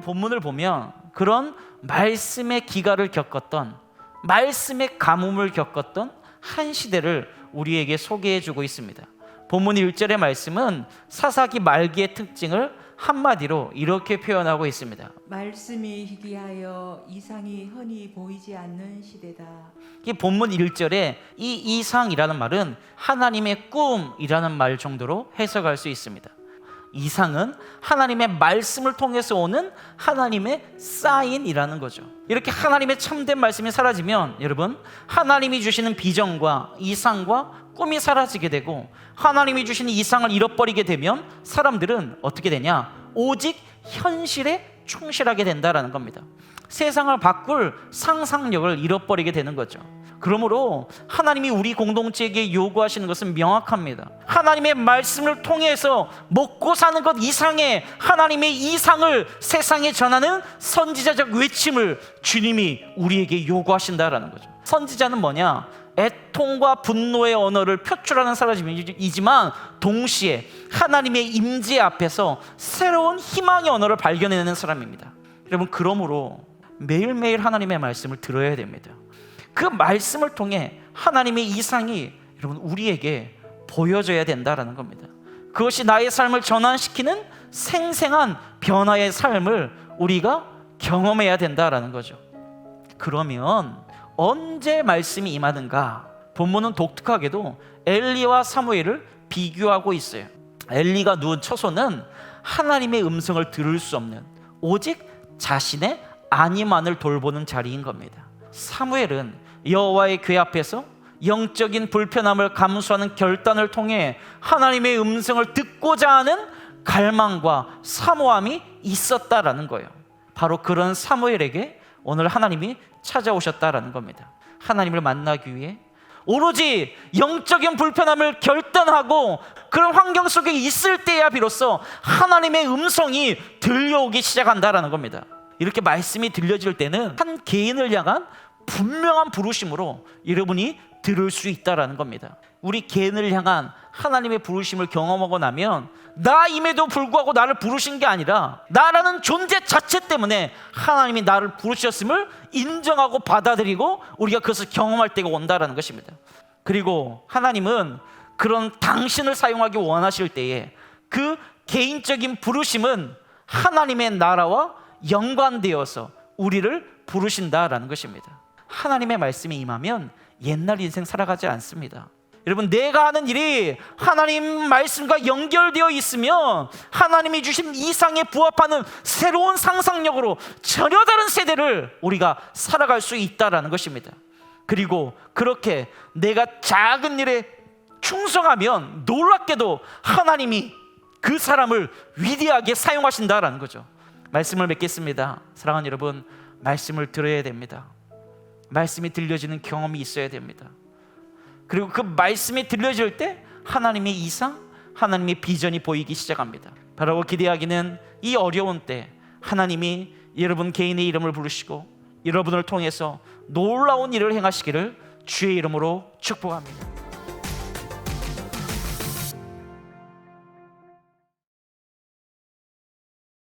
오늘 본문을 보면 그런 말씀의 기가를 겪었던, 말씀의 가뭄을 겪었던 한 시대를 우리에게 소개해주고 있습니다. 본문 1절의 말씀은 사사기 말기의 특징을 한마디로 이렇게 표현하고 있습니다. 말씀이 희귀하여 이상이 흔히 보이지 않는 시대다. 이 본문 1절에 이 이상이라는 말은 하나님의 꿈이라는 말 정도로 해석할 수 있습니다. 이상은 하나님의 말씀을 통해서 오는 하나님의 사인이라는 거죠. 이렇게 하나님의 참된 말씀이 사라지면 여러분, 하나님이 주시는 비전과 이상과 꿈이 사라지게 되고, 하나님이 주시는 이상을 잃어버리게 되면 사람들은 어떻게 되냐? 오직 현실에 충실하게 된다라는 겁니다. 세상을 바꿀 상상력을 잃어버리게 되는 거죠. 그러므로 하나님이 우리 공동체에게 요구하시는 것은 명확합니다. 하나님의 말씀을 통해서 먹고 사는 것 이상의 하나님의 이상을 세상에 전하는 선지자적 외침을 주님이 우리에게 요구하신다라는 거죠. 선지자는 뭐냐? 애통과 분노의 언어를 표출하는 사람이지만 동시에 하나님의 임재 앞에서 새로운 희망의 언어를 발견해내는 사람입니다. 여러분, 그러므로 매일매일 하나님의 말씀을 들어야 됩니다. 그 말씀을 통해 하나님의 이상이 여러분 우리에게 보여져야 된다라는 겁니다. 그것이 나의 삶을 전환시키는 생생한 변화의 삶을 우리가 경험해야 된다라는 거죠. 그러면 언제 말씀이 임하는가? 본문은 독특하게도 엘리와 사무엘을 비교하고 있어요. 엘리가 누운 처소는 하나님의 음성을 들을 수 없는 오직 자신의 안위만을 돌보는 자리인 겁니다. 사무엘은 여호와의 궤 앞에서 영적인 불편함을 감수하는 결단을 통해 하나님의 음성을 듣고자 하는 갈망과 사모함이 있었다라는 거예요. 바로 그런 사무엘에게 오늘 하나님이 찾아오셨다라는 겁니다. 하나님을 만나기 위해 오로지 영적인 불편함을 결단하고 그런 환경 속에 있을 때야 비로소 하나님의 음성이 들려오기 시작한다라는 겁니다. 이렇게 말씀이 들려질 때는 한 개인을 향한 분명한 부르심으로 여러분이 들을 수 있다라는 겁니다. 우리 개인을 향한 하나님의 부르심을 경험하고 나면 나임에도 불구하고 나를 부르신 게 아니라 나라는 존재 자체 때문에 하나님이 나를 부르셨음을 인정하고 받아들이고 우리가 그것을 경험할 때가 온다라는 것입니다. 그리고 하나님은 그런 당신을 사용하기 원하실 때에 그 개인적인 부르심은 하나님의 나라와 연관되어서 우리를 부르신다라는 것입니다. 하나님의 말씀이 임하면 옛날 인생 살아가지 않습니다. 여러분, 내가 하는 일이 하나님 말씀과 연결되어 있으면 하나님이 주신 이상에 부합하는 새로운 상상력으로 전혀 다른 세대를 우리가 살아갈 수 있다라는 것입니다. 그리고 그렇게 내가 작은 일에 충성하면 놀랍게도 하나님이 그 사람을 위대하게 사용하신다라는 거죠. 말씀을 맺겠습니다. 사랑하는 여러분, 말씀을 들어야 됩니다. 말씀이 들려지는 경험이 있어야 됩니다. 그리고 그 말씀이 들려질 때 하나님의 이상, 하나님의 비전이 보이기 시작합니다. 바로 기대하기는 이 어려운 때 하나님이 여러분 개인의 이름을 부르시고 여러분을 통해서 놀라운 일을 행하시기를 주의 이름으로 축복합니다.